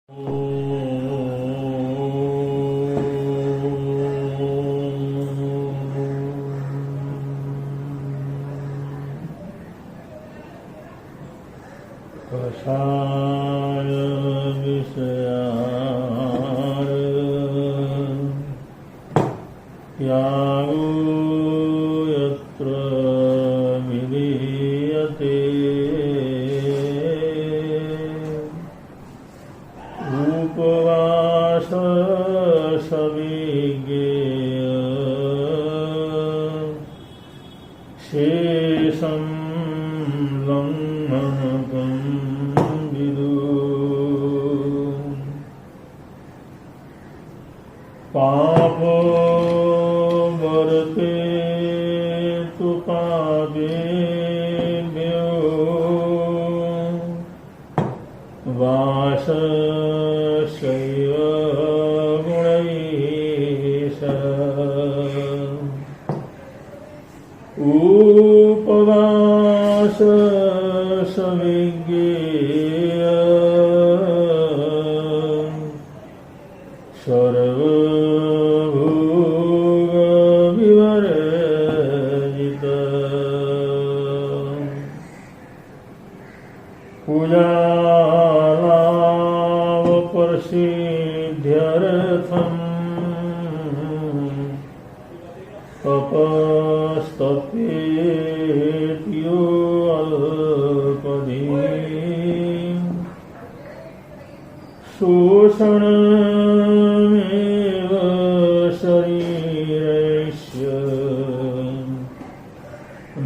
कषाय विषयार यागो यत्र विधीयते उपवास सविज्ञेय शेषं लंघनकं पापो वर्ते तु पापेभ्यो वासस्यैव गुणैः उपवास सविज्ञेय सर्वभोग विवर्जित पूजालाभ प्रसिद्ध्यर्थम् तपस्तप्येत्यो अल्पधीः शोषणमेव शरीरस्य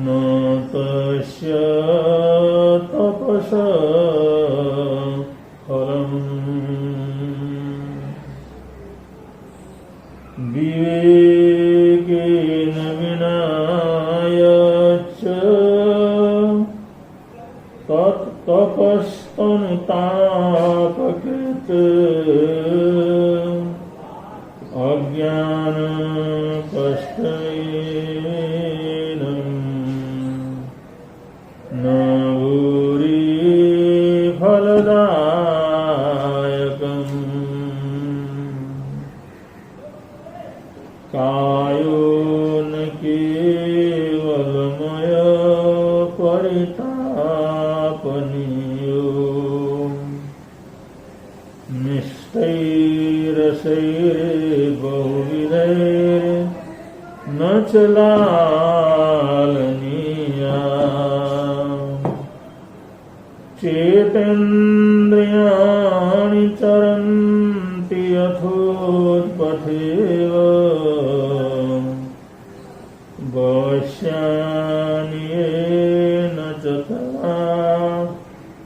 न तस्य तपसा फलम् विवेकेन विनायच्च तपस्तनुतापकृत् अज्ञान कष्टेन न भूरि फलदायकम् कायो न केवलमय परितापनीयो निष्ठैरसैर्बहुविधैर्न च लालनीया चेतेन्द्रियाणि चरन्ति यथोत्पथेव वश्यानि येन च तदा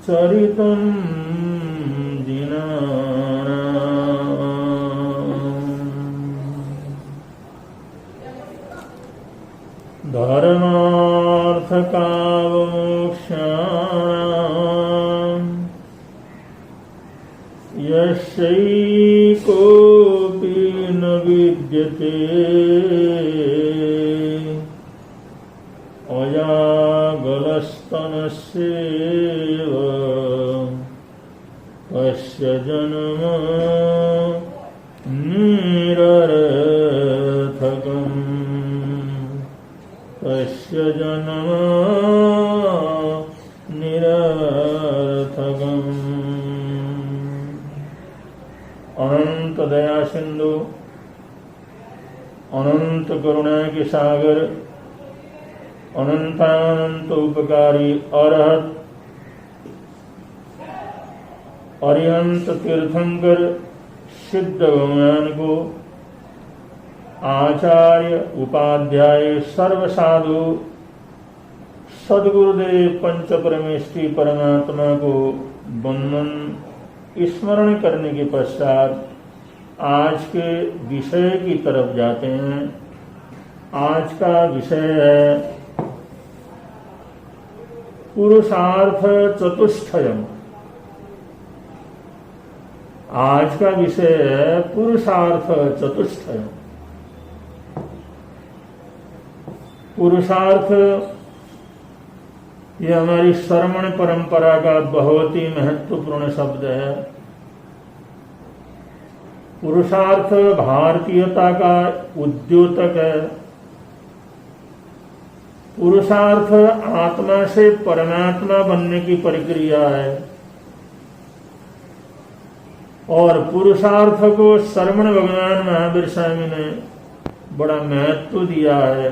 चरितं धर्मार्थकाममोक्षाणाम् यस्यैकोऽपि न विद्यते अजागलस्तनस्यैव तस्य जन्म निरर्थकम् तस्य जन्म निरर्थकम्। अनंत दया सिंधु अनंत करुणा के सागर अनंतानंत उपकारी अरहत अरिहंत तीर्थंकर सिद्ध भगवान को आचार्य उपाध्याय सर्वसाधु सद्गुरुदेव पंच परमेष्टि परमात्मा को वंदन स्मरण करने के पश्चात आज के विषय की तरफ जाते हैं। आज का विषय है पुरुषार्थ चतुष्टयम्। आज का विषय है पुरुषार्थ चतुष्टयम्। पुरुषार्थ यह हमारी श्रवण परंपरा का बहुत ही महत्वपूर्ण शब्द है। पुरुषार्थ भारतीयता का उद्योतक है। पुरुषार्थ आत्मा से परमात्मा बनने की प्रक्रिया है और पुरुषार्थ को श्रवण भगवान महावीर स्वामी ने बड़ा महत्व दिया है।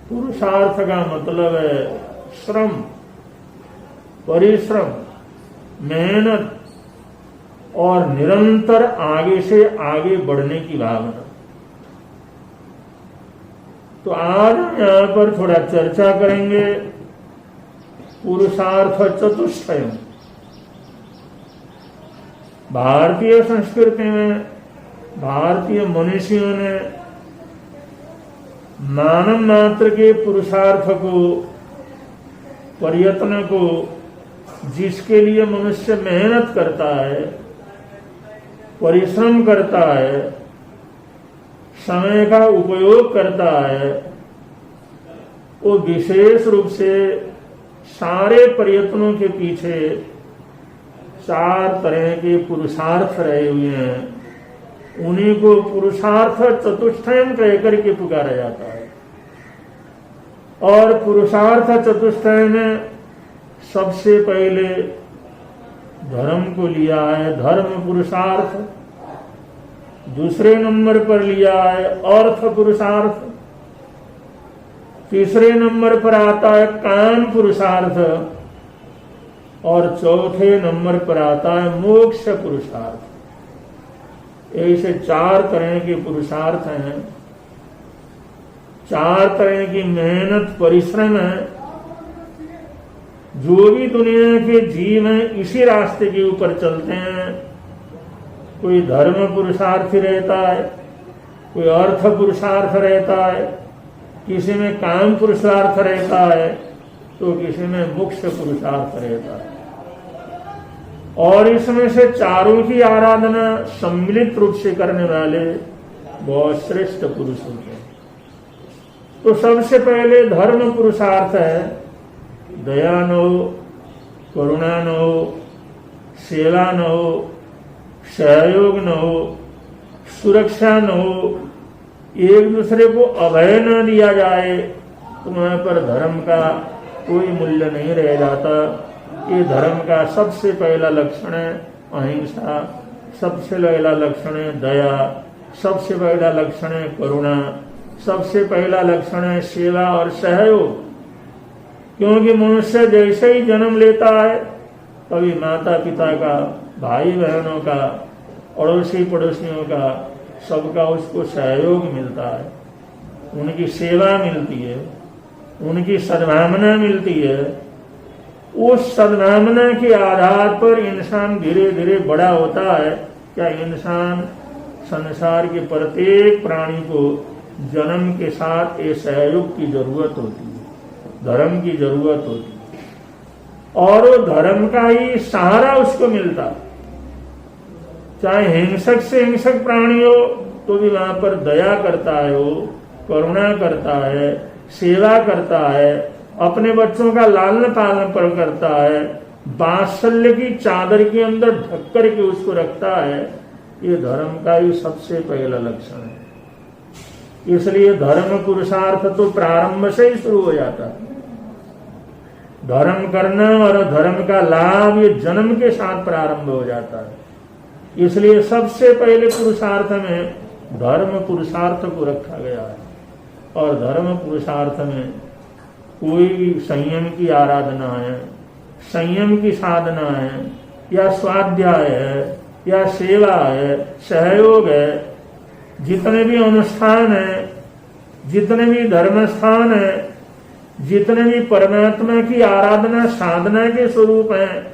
पुरुषार्थ का मतलब है श्रम, परिश्रम, मेहनत और निरंतर आगे से आगे बढ़ने की भावना। तो आज हम यहां पर थोड़ा चर्चा करेंगे पुरुषार्थ चतुष्टय। भारतीय संस्कृति में भारतीय मनुष्यों ने मानव मात्र के पुरुषार्थ को, प्रयत्न को, जिसके लिए मनुष्य मेहनत करता है, परिश्रम करता है, समय का उपयोग करता है, वो विशेष रूप से सारे प्रयत्नों के पीछे 4 तरह के पुरुषार्थ रहे हुए हैं। उन्हीं को पुरुषार्थ चतुष्टयम कहकर के पुकारा जाता है। और पुरुषार्थ चतुष्टय में सबसे पहले धर्म को लिया है, धर्म पुरुषार्थ। दूसरे नंबर पर लिया है अर्थ पुरुषार्थ। तीसरे नंबर पर आता है काम पुरुषार्थ और चौथे नंबर पर आता है मोक्ष पुरुषार्थ। ऐसे 4 तरह के पुरुषार्थ हैं, 4 तरह की मेहनत परिश्रम है। जो भी दुनिया के जीव हैं इसी रास्ते के ऊपर चलते हैं। कोई धर्म पुरुषार्थी रहता है, कोई अर्थ पुरुषार्थ रहता है, किसी में काम पुरुषार्थ रहता है, तो किसी में मोक्ष पुरुषार्थ रहता है। और इसमें से चारों की आराधना सम्मिलित रूप से करने वाले बहुत श्रेष्ठ पुरुष होते हैं। तो सबसे पहले धर्म पुरुषार्थ है, दया न हो, करुणा न हो, सेवा न हो, सहयोग न हो, सुरक्षा न हो, एक दूसरे को अभय न दिया जाए, तो वहां पर धर्म का कोई मूल्य नहीं रह जाता। ये धर्म का सबसे पहला लक्षण है अहिंसा, सबसे पहला लक्षण है दया, सबसे पहला लक्षण है करुणा, सबसे पहला लक्षण है सेवा और सहयोग। क्योंकि मनुष्य जैसे ही जन्म लेता है तभी माता पिता का, भाई बहनों का, अड़ोसी पड़ोसियों का, सबका उसको सहयोग मिलता है, उनकी सेवा मिलती है, उनकी सद्भावना मिलती है। उस सद्भावना के आधार पर इंसान धीरे धीरे बड़ा होता है। क्या इंसान संसार के प्रत्येक प्राणी को जन्म के साथ ये सहयोग की जरूरत होती है, धर्म की जरूरत होती है, और वो धर्म का ही सहारा उसको मिलता। चाहे हिंसक से हिंसक प्राणी हो तो भी वहां पर दया करता है, वो करुणा करता है, सेवा करता है, अपने बच्चों का लालन पालन पर करता है, वात्सल्य की चादर के अंदर ढक कर के उसको रखता है। ये धर्म का ही सबसे पहला लक्षण है। इसलिए धर्म पुरुषार्थ तो प्रारंभ से ही शुरू हो जाता है। धर्म करना और धर्म का लाभ ये जन्म के साथ प्रारंभ हो जाता है। इसलिए सबसे पहले पुरुषार्थ में धर्म पुरुषार्थ को रखा गया है। और धर्म पुरुषार्थ में कोई भी संयम की आराधना है, संयम की साधना है, या स्वाध्याय है, या सेवा है, सहयोग है, जितने भी अनुष्ठान है, जितने भी धर्म स्थान है, जितने भी परमात्मा की आराधना साधना के स्वरूप हैं,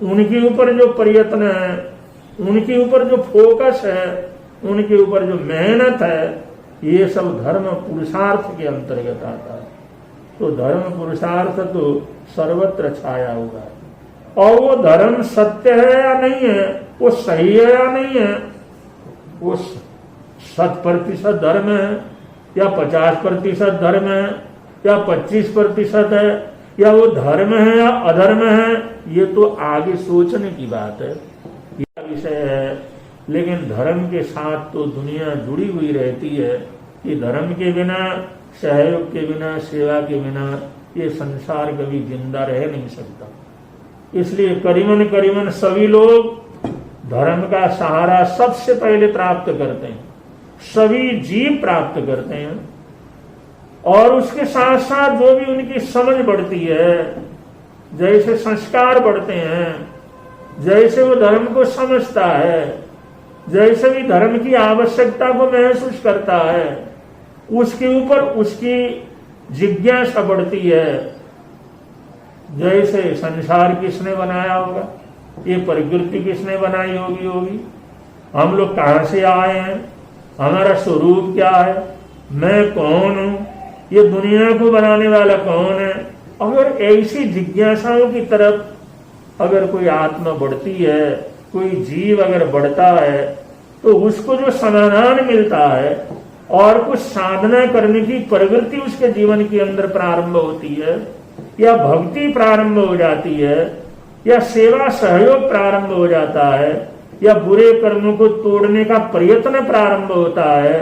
उनके ऊपर जो प्रयत्न है, उनके ऊपर जो फोकस है, उनके ऊपर जो मेहनत है, ये सब धर्म पुरुषार्थ के अंतर्गत आता है। तो धर्म पुरुषार्थ तो सर्वत्र छाया हुआ है। और वो धर्म सत्य है या नहीं है, वो सही है या नहीं है, वो 100% धर्म है या 50% धर्म है या 25% है, या वो धर्म है या अधर्म है, ये तो आगे सोचने की बात है। यह विषय है लेकिन धर्म के साथ तो दुनिया जुड़ी हुई रहती है कि धर्म के बिना, सहयोग के बिना, सेवा के बिना ये संसार कभी जिंदा रह नहीं सकता। इसलिए करीबन सभी लोग धर्म का सहारा सबसे पहले प्राप्त करते हैं, सभी जीव प्राप्त करते हैं। और उसके साथ साथ जो भी उनकी समझ बढ़ती है, जैसे संस्कार बढ़ते हैं, जैसे वो धर्म को समझता है, जैसे भी धर्म की आवश्यकता को महसूस करता है, उसके ऊपर उसकी जिज्ञासा बढ़ती है। जैसे संसार किसने बनाया होगा, ये प्रकृति किसने बनाई होगी, हम लोग कहां से आए हैं, हमारा स्वरूप क्या है, मैं कौन हूं, ये दुनिया को बनाने वाला कौन है। अगर ऐसी जिज्ञासाओं की तरफ अगर कोई आत्मा बढ़ती है, कोई जीव अगर बढ़ता है, तो उसको जो समाधान मिलता है और कुछ साधना करने की प्रवृत्ति उसके जीवन के अंदर प्रारंभ होती है, या भक्ति प्रारंभ हो जाती है, या सेवा सहयोग प्रारंभ हो जाता है, या बुरे कर्मों को तोड़ने का प्रयत्न प्रारंभ होता है,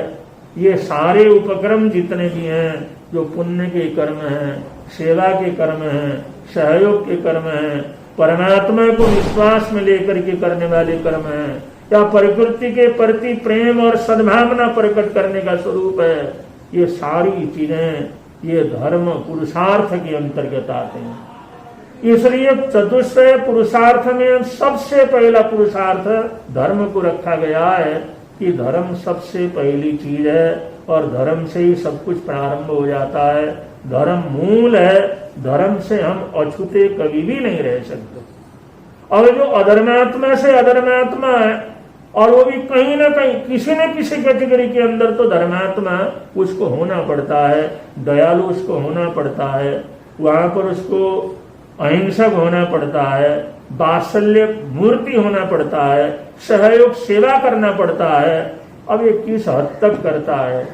ये सारे उपक्रम जितने भी हैं, जो पुण्य के कर्म हैं, सेवा के कर्म हैं, सहयोग के कर्म हैं, परमात्मा को विश्वास में लेकर के करने वाले कर्म हैं, या प्रकृति के प्रति प्रेम और सद्भावना प्रकट करने का स्वरूप है, ये सारी चीजें ये धर्म पुरुषार्थ के अंतर्गत आते हैं। इसलिए चतुष्टय पुरुषार्थ में सबसे पहला पुरुषार्थ धर्म को रखा गया है कि धर्म सबसे पहली चीज है और धर्म से ही सब कुछ प्रारंभ हो जाता है। धर्म मूल है, धर्म से हम अछूते कभी भी नहीं रह सकते। और जो अधर्मात्मा से अधर्मात्मा है, और वो भी कहीं ना कहीं किसी न किसी कैटेगरी के अंदर तो धर्मात्मा उसको होना पड़ता है, दयालु उसको होना पड़ता है, वहां पर उसको अहिंसक होना पड़ता है, वात्सल्य मूर्ति होना पड़ता है, सहयोग सेवा करना पड़ता है। अब ये किस हद तक करता है,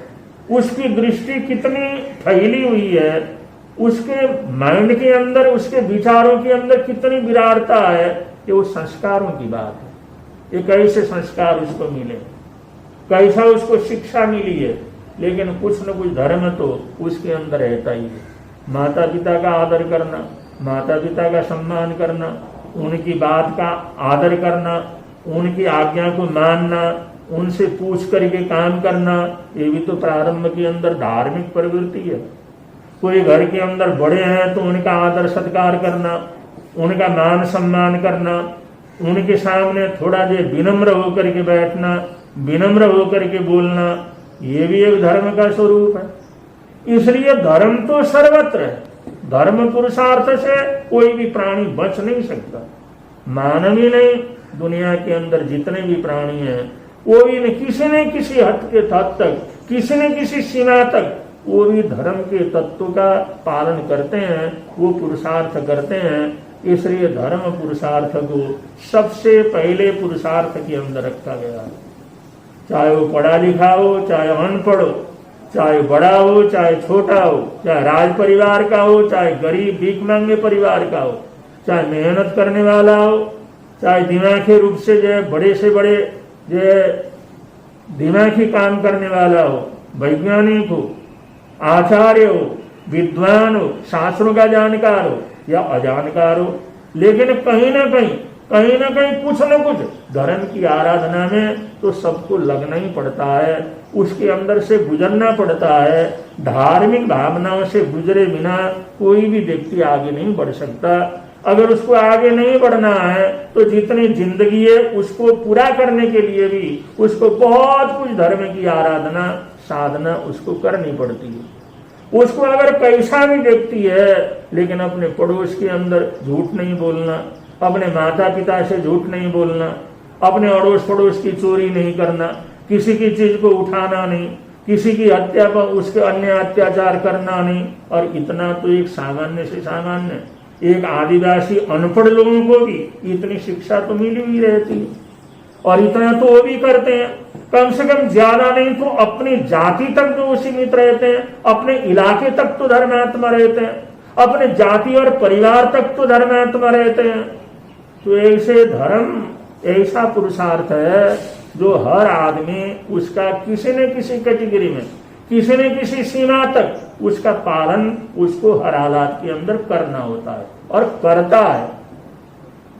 उसकी दृष्टि कितनी फैली हुई है, उसके माइंड के अंदर, उसके विचारों के अंदर कितनी विराटता है, ये वो संस्कारों की बात है। ये कैसे संस्कार उसको मिले, कैसा उसको शिक्षा मिली है, लेकिन कुछ न कुछ धर्म तो उसके अंदर रहता ही है। माता पिता का आदर करना, माता पिता का सम्मान करना, उनकी बात का आदर करना, उनकी आज्ञा को मानना, उनसे पूछ करके काम करना, ये भी तो प्रारंभ के अंदर धार्मिक प्रवृत्ति है। कोई घर के अंदर बड़े हैं तो उनका आदर सत्कार करना, उनका मान सम्मान करना, उनके सामने थोड़ा जो विनम्र होकर के बैठना, विनम्र होकर के बोलना, ये भी एक धर्म का स्वरूप है। इसलिए धर्म तो सर्वत्र है। धर्म पुरुषार्थ से कोई भी प्राणी बच नहीं सकता, मानव ही नहीं, दुनिया के अंदर जितने भी प्राणी हैं वो भी न किसी हद के हद तक, किसी न किसी सीमा तक वो भी धर्म के तत्व का पालन करते हैं, वो पुरुषार्थ करते हैं। इसलिए धर्म पुरुषार्थ को सबसे पहले पुरुषार्थ के अंदर रखा गया है। चाहे वो पढ़ा लिखा हो, चाहे अनपढ़ हो, चाहे बड़ा हो, चाहे छोटा हो, चाहे राज परिवार का हो, चाहे गरीब भीख मांगे परिवार का हो, चाहे मेहनत करने वाला हो, चाहे दिमागी रूप से जो बड़े से बड़े जो दिमागी काम करने वाला हो, वैज्ञानिक हो, आचार्य हो, विद्वान हो, शास्त्रों का जानकार हो या अजानकार हो, लेकिन कहीं ना कहीं कुछ न कुछ धर्म की आराधना में तो सबको लगना ही पड़ता है, उसके अंदर से गुजरना पड़ता है। धार्मिक भावनाओं से गुजरे बिना कोई भी व्यक्ति आगे नहीं बढ़ सकता। अगर उसको आगे नहीं बढ़ना है तो जितनी जिंदगी है उसको पूरा करने के लिए भी उसको बहुत कुछ धर्म की आराधना साधना उसको करनी पड़ती है। उसको अगर पैसा भी व्यक्ति है लेकिन अपने पड़ोस के अंदर झूठ नहीं बोलना, अपने माता पिता से झूठ नहीं बोलना, अपने अड़ोस पड़ोस की चोरी नहीं करना, किसी की चीज को उठाना नहीं, किसी की हत्या पर उसके अन्य अत्याचार करना नहीं। और इतना तो एक सामान्य से सामान्य एक आदिवासी अनपढ़ लोगों को भी इतनी शिक्षा तो मिली हुई रहती है, और इतना तो वो भी करते हैं। कम से कम ज्यादा नहीं तो अपनी जाति तक तो सीमित रहते हैं, अपने इलाके तक तो धर्मात्मा रहते हैं, अपने जाति और परिवार तक तो धर्मात्मा रहते हैं। तो ऐसे धर्म ऐसा पुरुषार्थ है जो हर आदमी उसका किसी न किसी कैटेगरी में, किसी न किसी सीमा तक उसका पालन उसको हर हालात के अंदर करना होता है और करता है।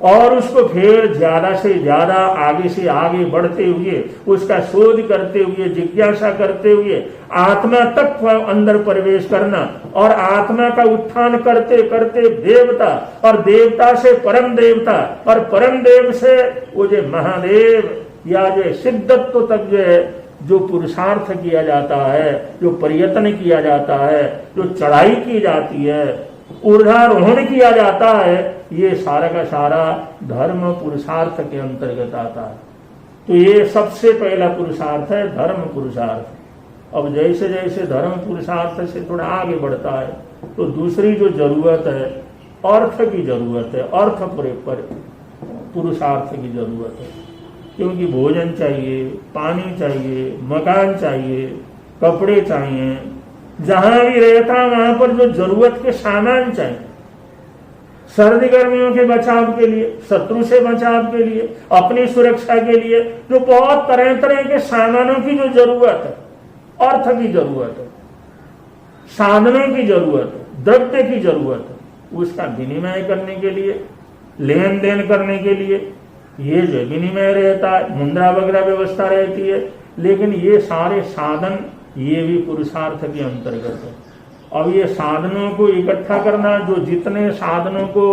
और उसको फिर ज्यादा से ज्यादा आगे से आगे बढ़ते हुए उसका शोध करते हुए, जिज्ञासा करते हुए आत्मा तक अंदर प्रवेश करना और आत्मा का उत्थान करते करते देवता, और देवता से परम देवता, और परम देव से वो जो महादेव या जो सिद्धत्व तक जो है, जो पुरुषार्थ किया जाता है, जो प्रयत्न किया जाता है, जो चढ़ाई की जाती है, ऊर्ध्वारोहण किया जाता है, ये सारा का सारा धर्म पुरुषार्थ के अंतर्गत आता है। तो ये सबसे पहला पुरुषार्थ है धर्म पुरुषार्थ। अब जैसे जैसे धर्म पुरुषार्थ से थोड़ा आगे बढ़ता है तो दूसरी जो जरूरत है अर्थ की जरूरत है, अर्थ पर पुरुषार्थ की जरूरत है। क्योंकि भोजन चाहिए, पानी चाहिए, मकान चाहिए, कपड़े चाहिए, जहां भी रहता वहां पर जो जरूरत के सामान चाहिए, सर्दी गर्मियों के बचाव के लिए, शत्रु से बचाव के लिए, अपनी सुरक्षा के लिए, जो बहुत तरह तरह के सामानों की जो जरूरत है, अर्थ की जरूरत है, साधनों की जरूरत है, द्रव्य की जरूरत है, उसका विनिमय करने के लिए, लेन देन करने के लिए ये जो विनिमय रहता है, मुद्रा वगैरह व्यवस्था रहती है। लेकिन ये सारे साधन ये भी पुरुषार्थ के अंतर्गत है। अब ये साधनों को इकट्ठा करना, जो जितने साधनों को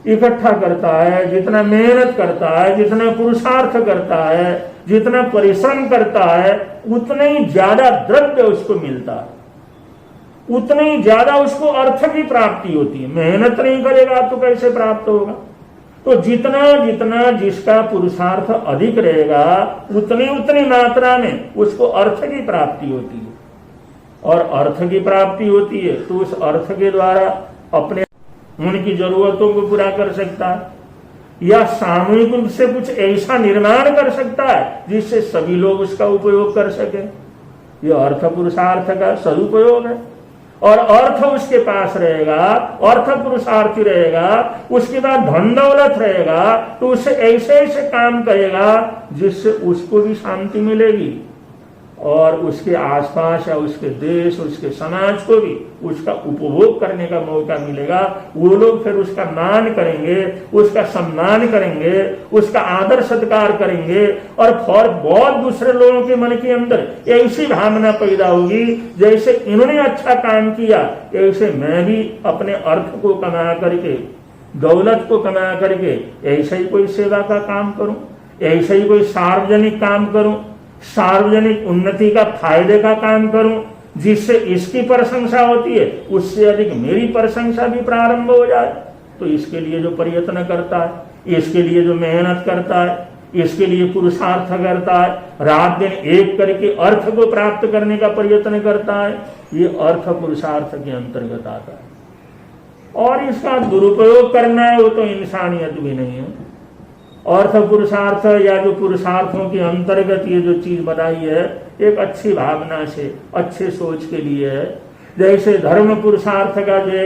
इकट्ठा करता है, जितना मेहनत करता है, जितना पुरुषार्थ करता है, जितना परिश्रम करता है, उतने ही ज्यादा द्रव्य उसको मिलता है, उतनी ही ज्यादा उसको अर्थ की प्राप्ति होती है। मेहनत नहीं करेगा तो कैसे प्राप्त होगा? तो जितना जितना जिसका पुरुषार्थ अधिक रहेगा उतनी उतनी मात्रा में उसको अर्थ की प्राप्ति होती है, और अर्थ की प्राप्ति होती है तो उस अर्थ के द्वारा अपने उनकी जरूरतों को पूरा कर सकता है, या सामूहिक रूप से कुछ ऐसा निर्माण कर सकता है जिससे सभी लोग उसका उपयोग कर सके। यह अर्थ पुरुषार्थ का सदुपयोग है। और अर्थ उसके पास रहेगा, अर्थ पुरुषार्थी रहेगा, उसके बाद धन दौलत रहेगा, तो उससे ऐसे ऐसे काम करेगा जिससे उसको भी शांति मिलेगी और उसके आसपास या उसके देश, उसके समाज को भी उसका उपभोग करने का मौका मिलेगा। वो लोग फिर उसका मान करेंगे, उसका सम्मान करेंगे, उसका आदर सत्कार करेंगे, और फिर बहुत दूसरे लोगों के मन के अंदर ऐसी भावना पैदा होगी जैसे इन्होंने अच्छा काम किया, ऐसे मैं भी अपने अर्थ को कमा करके, दौलत को कमा करके ऐसे ही कोई सेवा का काम करूं, ऐसे ही कोई सार्वजनिक काम करूं, सार्वजनिक उन्नति का फायदे का काम करूं, जिससे इसकी प्रशंसा होती है उससे अधिक मेरी प्रशंसा भी प्रारंभ हो जाए। तो इसके लिए जो प्रयत्न करता है, इसके लिए जो मेहनत करता है, इसके लिए पुरुषार्थ करता है, रात दिन एक करके अर्थ को प्राप्त करने का प्रयत्न करता है, ये अर्थ पुरुषार्थ के अंतर्गत आता है। और इसका दुरुपयोग करना है वो तो इंसानियत भी नहीं है। अर्थ पुरुषार्थ या जो पुरुषार्थों के अंतर्गत ये जो चीज बनाई है एक अच्छी भावना से, अच्छे सोच के लिए है। जैसे धर्म पुरुषार्थ का जो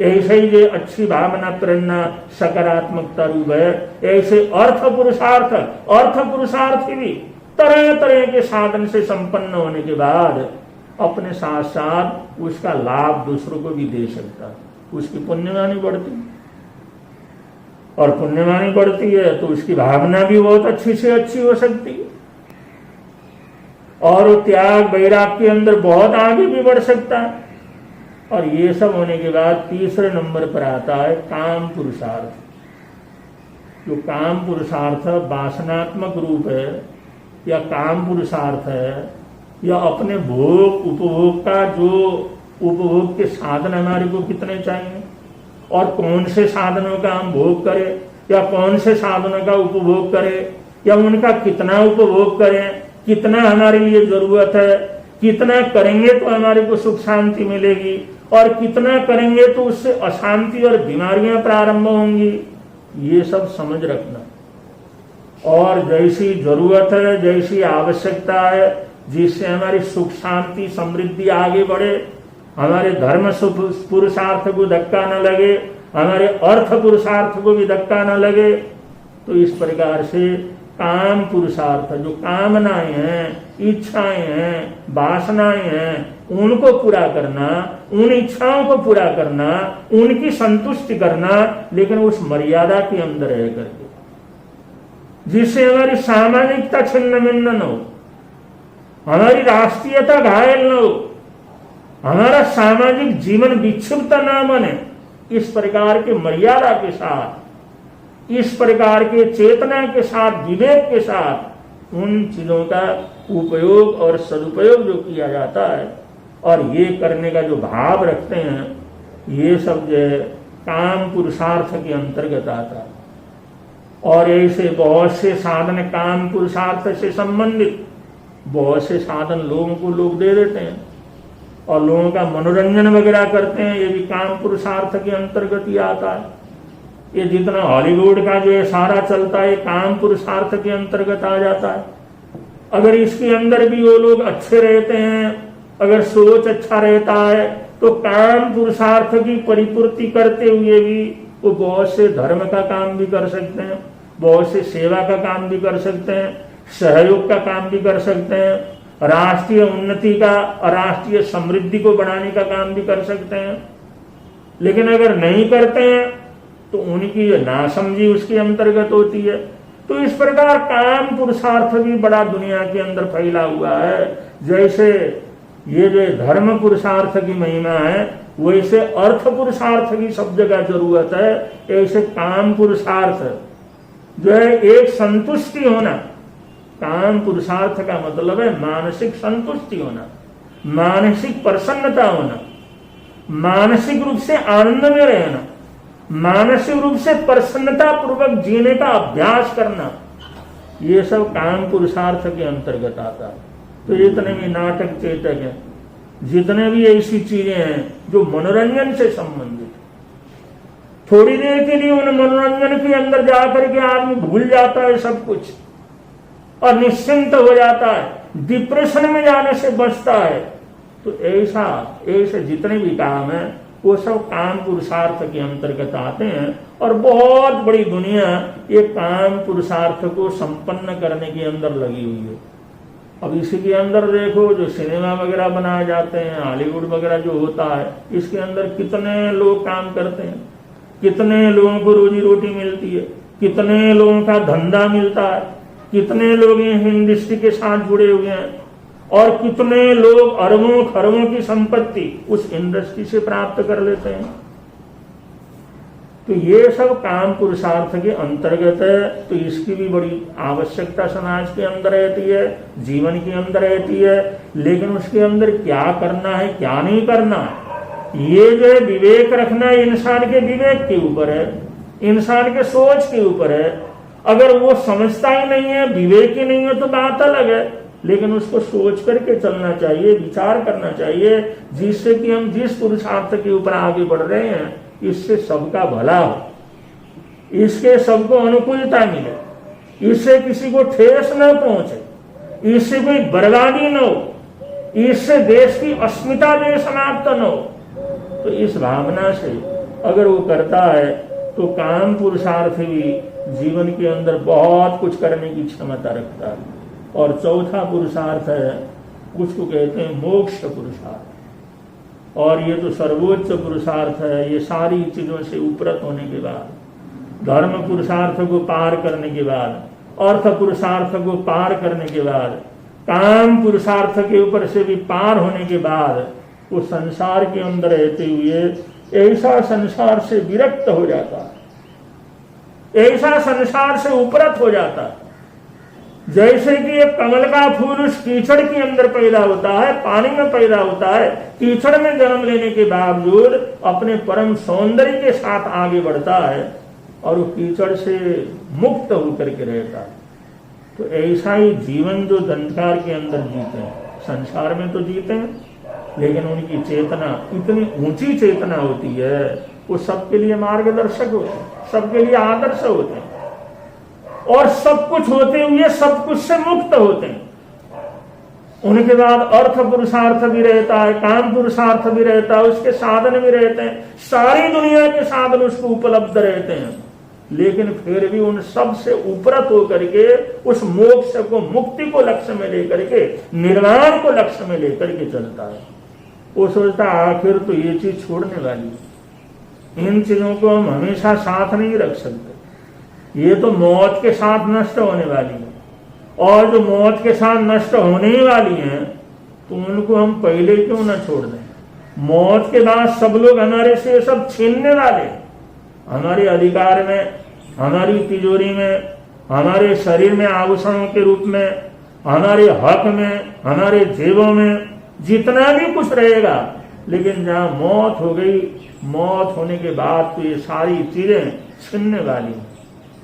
ऐसे ही जो अच्छी भावना, प्रेरणा, सकारात्मकता रूप है, ऐसे अर्थ पुरुषार्थ भी तरह तरह के साधन से संपन्न होने के बाद अपने साथ साथ उसका लाभ दूसरों को भी दे सकता है। उसकी पुण्यवानी बढ़ती है, और पुण्यवानी बढ़ती है तो उसकी भावना भी बहुत अच्छी से अच्छी हो सकती है, और वो त्याग वैराग के अंदर बहुत आगे भी बढ़ सकता है। और ये सब होने के बाद तीसरे नंबर पर आता है काम पुरुषार्थ। जो काम पुरुषार्थ वासनात्मक रूप है, या काम पुरुषार्थ है, या अपने भोग उपभोग का जो उपभोग के साधन हमारे को कितने चाहिए, और कौन से साधनों का हम भोग करें, या कौन से साधनों का उपभोग करें, या उनका कितना उपभोग करें, कितना हमारे लिए जरूरत है, कितना करेंगे तो हमारे को सुख शांति मिलेगी, और कितना करेंगे तो उससे अशांति और बीमारियां प्रारंभ होंगी, ये सब समझ रखना। और जैसी जरूरत है, जैसी आवश्यकता है, जिससे हमारी सुख शांति समृद्धि आगे बढ़े, हमारे धर्म पुरुषार्थ को धक्का न लगे, हमारे अर्थ पुरुषार्थ को भी धक्का न लगे, तो इस प्रकार से काम पुरुषार्थ, जो कामनाएं हैं, इच्छाएं हैं, वासनाएं हैं, उनको पूरा करना, उन इच्छाओं को पूरा करना, उनकी संतुष्टि करना, लेकिन उस मर्यादा के अंदर रह करके, जिससे हमारी सामाजिकता छिन्न भिन्न न हो, हमारी राष्ट्रीयता घायल न हो, हमारा सामाजिक जीवन विक्षिप्त न बने। इस प्रकार के मर्यादा के साथ, इस प्रकार के चेतना के साथ, विवेक के साथ उन चीजों का उपयोग और सदुपयोग जो किया जाता है और ये करने का जो भाव रखते हैं, ये सब जो है काम पुरुषार्थ के अंतर्गत आता है। और ऐसे बहुत से साधन काम पुरुषार्थ से संबंधित, बहुत से साधन लोगों को लोग दे देते हैं और लोगों का मनोरंजन वगैरह करते हैं, ये भी काम पुरुषार्थ के अंतर्गत ही आता है। ये जितना हॉलीवुड का जो है सारा चलता है, काम पुरुषार्थ के अंतर्गत आ जाता है। अगर इसके अंदर भी वो लोग अच्छे रहते हैं, अगर सोच अच्छा रहता है, तो काम पुरुषार्थ की परिपूर्ति करते हुए भी वो बहुत से धर्म का काम भी कर सकते हैं, बहुत से सेवा का काम भी कर सकते हैं, सहयोग का काम भी कर सकते हैं, राष्ट्रीय उन्नति का और राष्ट्रीय समृद्धि को बढ़ाने का काम भी कर सकते हैं। लेकिन अगर नहीं करते हैं तो उनकी नासमझी उसके अंतर्गत होती है। तो इस प्रकार काम पुरुषार्थ भी बड़ा दुनिया के अंदर फैला हुआ है। जैसे ये जो धर्म पुरुषार्थ की महिमा है, वैसे अर्थ पुरुषार्थ की सब जगह जरूरत है। ऐसे काम पुरुषार्थ जो है एक संतुष्टि होना, काम पुरुषार्थ का मतलब है मानसिक संतुष्टि होना, मानसिक प्रसन्नता होना, मानसिक रूप से आनंद में रहना, मानसिक रूप से प्रसन्नता पूर्वक जीने का अभ्यास करना, ये सब काम पुरुषार्थ के अंतर्गत आता है। तो जितने भी नाटक चेतक हैं, जितने भी ऐसी चीजें हैं जो मनोरंजन से संबंधित, थोड़ी देर के लिए उन मनोरंजन के अंदर जाकर के आदमी भूल जाता है सब कुछ और निश्चिंत हो जाता है, डिप्रेशन में जाने से बचता है। तो ऐसे जितने भी काम है वो सब काम पुरुषार्थ के अंतर्गत आते हैं और बहुत बड़ी दुनिया ये काम पुरुषार्थ को संपन्न करने के अंदर लगी हुई है। अब इसी के अंदर देखो जो सिनेमा वगैरह बनाए जाते हैं, हॉलीवुड वगैरह जो होता है, इसके अंदर कितने लोग काम करते हैं, कितने लोगों को रोजी रोटी मिलती है, कितने लोगों का धंधा मिलता है, कितने लोग इस इंडस्ट्री के साथ जुड़े हुए हैं और कितने लोग अरबों खरबों की संपत्ति उस इंडस्ट्री से प्राप्त कर लेते हैं। तो ये सब काम पुरुषार्थ के अंतर्गत है। तो इसकी भी बड़ी आवश्यकता समाज के अंदर रहती है, जीवन के अंदर रहती है। लेकिन उसके अंदर क्या करना है, क्या नहीं करना है, ये जो है विवेक रखना इंसान के विवेक के ऊपर है, इंसान के सोच के ऊपर है। अगर वो समझता ही नहीं है, विवेक ही नहीं है, तो बात अलग है। लेकिन उसको सोच करके चलना चाहिए, विचार करना चाहिए, जिससे कि हम जिस पुरुषार्थ के ऊपर आगे बढ़ रहे हैं इससे सबका भला हो, इसके सबको अनुकूलता मिले, इससे किसी को ठेस न पहुंचे, इससे कोई बर्बादी न हो, इससे देश की अस्मिता भी समाप्त न हो। तो इस भावना से अगर वो करता है तो काम पुरुषार्थ भी जीवन के अंदर बहुत कुछ करने की क्षमता रखता है। और चौथा पुरुषार्थ है, उसको कहते हैं मोक्ष पुरुषार्थ। और ये तो सर्वोच्च पुरुषार्थ है। ये सारी चीजों से उपरत होने के बाद, धर्म पुरुषार्थ को पार करने के बाद, अर्थ पुरुषार्थ को पार करने के बाद, काम पुरुषार्थ के ऊपर से भी पार होने के बाद, वो संसार के अंदर रहते हुए ऐसा संसार से विरक्त हो जाता है, ऐसा संसार से उपरत हो जाता है। जैसे कि एक कमल का फूल उस कीचड़ के अंदर पैदा होता है, पानी में पैदा होता है, कीचड़ में जन्म लेने के बावजूद अपने परम सौंदर्य के साथ आगे बढ़ता है और वो कीचड़ से मुक्त होकर के रहता है। तो ऐसा ही जीवन जो दंडकार के अंदर जीते हैं, संसार में तो जीते हैं, लेकिन उनकी चेतना इतनी ऊंची चेतना होती है, वो सबके लिए मार्गदर्शक होते हैं, सबके लिए आदर्श होते हैं और सब कुछ होते हुए सब कुछ से मुक्त होते हैं। उनके बाद अर्थ पुरुषार्थ भी रहता है, काम पुरुषार्थ भी रहता है, उसके साधन भी रहते हैं, सारी दुनिया के साधन उसको उपलब्ध रहते हैं। लेकिन फिर भी उन सब से उपरत होकर के उस मोक्ष को, मुक्ति को लक्ष्य में लेकर के, निर्वाण को लक्ष्य में लेकर के चलता है। वो सोचता आखिर तो ये चीज छोड़ने वाली है, इन चीजों को हम हमेशा साथ नहीं रख सकते, ये तो मौत के साथ नष्ट होने वाली है, और जो मौत के साथ नष्ट होने वाली हैं तो उनको हम पहले क्यों ना छोड़ दें। मौत के बाद सब लोग हमारे से सब छीनने वाले, हमारे अधिकार में, हमारी तिजोरी में, हमारे शरीर में आभूषणों के रूप में, हमारे हक में, हमारे जेबों में जितना भी कुछ रहेगा, लेकिन जहां मौत हो गई, मौत होने के बाद तो ये सारी चीजें छीनने वाली हैं।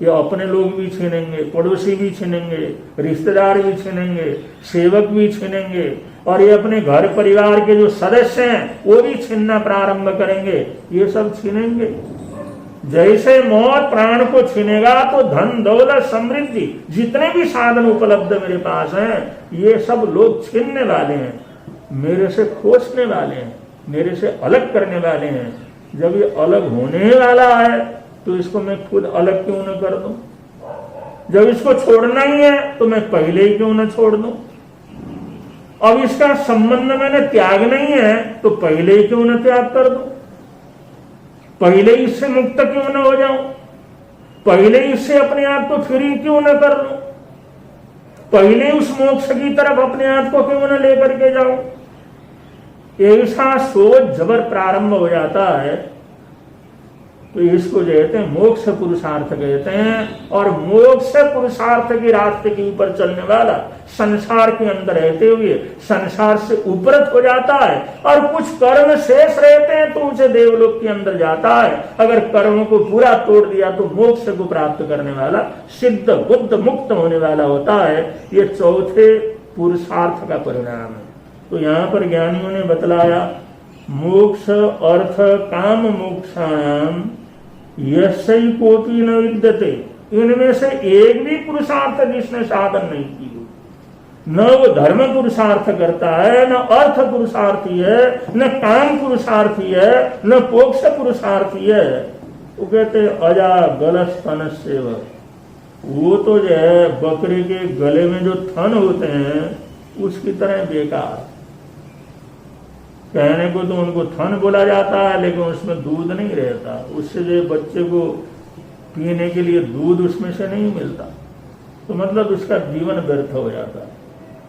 ये अपने लोग भी छीनेंगे, पड़ोसी भी छीनेंगे, रिश्तेदार भी छीनेंगे, सेवक भी छीनेंगे, और ये अपने घर परिवार के जो सदस्य हैं वो भी छीनना प्रारंभ करेंगे, ये सब छीनेंगे। जैसे मौत प्राण को छीनेगा तो धन दौलत समृद्धि जितने भी साधन उपलब्ध मेरे पास हैं ये सब लोग छीनने वाले हैं, मेरे से खोसने वाले हैं, मेरे से अलग करने वाले हैं। जब ये अलग होने वाला है तो इसको मैं खुद अलग क्यों न कर दूं। जब इसको छोड़ना ही है तो मैं पहले ही क्यों न छोड़ दूं। अब इसका संबंध मैंने त्यागना ही है तो पहले ही क्यों न त्याग कर दूं। पहले ही इससे मुक्त क्यों न हो जाऊं, पहले ही इससे अपने आप को फ्री क्यों न कर लूं, पहले उस मोक्ष की तरफ अपने आप को क्यों न लेकर के जाऊं। ऐसा सोच जबर प्रारंभ हो जाता है तो इसको जो कहते हैं मोक्ष पुरुषार्थ कहते हैं। और मोक्ष पुरुषार्थ के रास्ते के ऊपर चलने वाला संसार के अंदर रहते हुए संसार से उपरत हो जाता है, और कुछ कर्म शेष रहते हैं तो उसे देवलोक के अंदर जाता है। अगर कर्मों को पूरा तोड़ दिया तो मोक्ष को प्राप्त करने वाला, सिद्ध बुद्ध मुक्त होने वाला होता है। ये चौथे पुरुषार्थ का परिणाम है। तो यहाँ पर ज्ञानियों ने बतलाया मोक्ष अर्थ काम मोक्षायाम यस्यैव कोपि न विद्यते। इनमें से एक भी पुरुषार्थ जिसने साधन नहीं की हो, न वो धर्म पुरुषार्थ करता है, न अर्थ पुरुषार्थी है, न काम पुरुषार्थी है, न मोक्ष पुरुषार्थी है, वो कहते अजा गलस्तन सेव। वो तो जो है बकरे के गले में जो थन होते हैं उसकी तरह बेकार। कहने को तो उनको थन बोला जाता है लेकिन उसमें दूध नहीं रहता, उससे जो बच्चे को पीने के लिए दूध उसमें से नहीं मिलता, तो मतलब उसका जीवन व्यर्थ हो जाता है।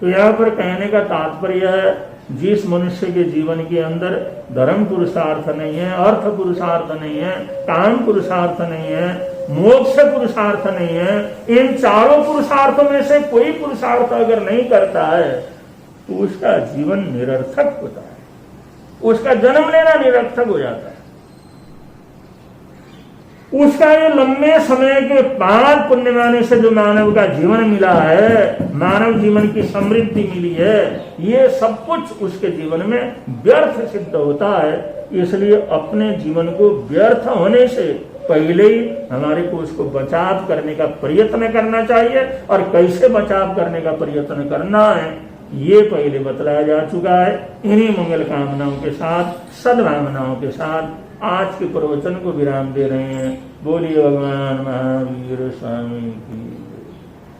तो यहाँ पर कहने का तात्पर्य है जिस मनुष्य के जीवन के अंदर धर्म पुरुषार्थ नहीं है, अर्थ पुरुषार्थ नहीं है, काम पुरुषार्थ नहीं है, मोक्ष पुरुषार्थ नहीं है, इन चारों पुरुषार्थों में से कोई पुरुषार्थ अगर नहीं करता है तो उसका जीवन निरर्थक होता है, उसका जन्म लेना निरर्थक हो जाता है। उसका ये लंबे समय के बाद पुण्यमाने से जो मानव का जीवन मिला है, मानव जीवन की समृद्धि मिली है, ये सब कुछ उसके जीवन में व्यर्थ सिद्ध होता है। इसलिए अपने जीवन को व्यर्थ होने से पहले ही हमारे को उसको बचाव करने का प्रयत्न करना चाहिए, और कैसे बचाव करने का प्रयत्न करना है ये पहले बतलाया जा चुका है। इन्हीं मंगल कामनाओं के साथ, सद्भावनाओं के साथ आज के प्रवचन को विराम दे रहे हैं। बोलिए भगवान महावीर स्वामी की।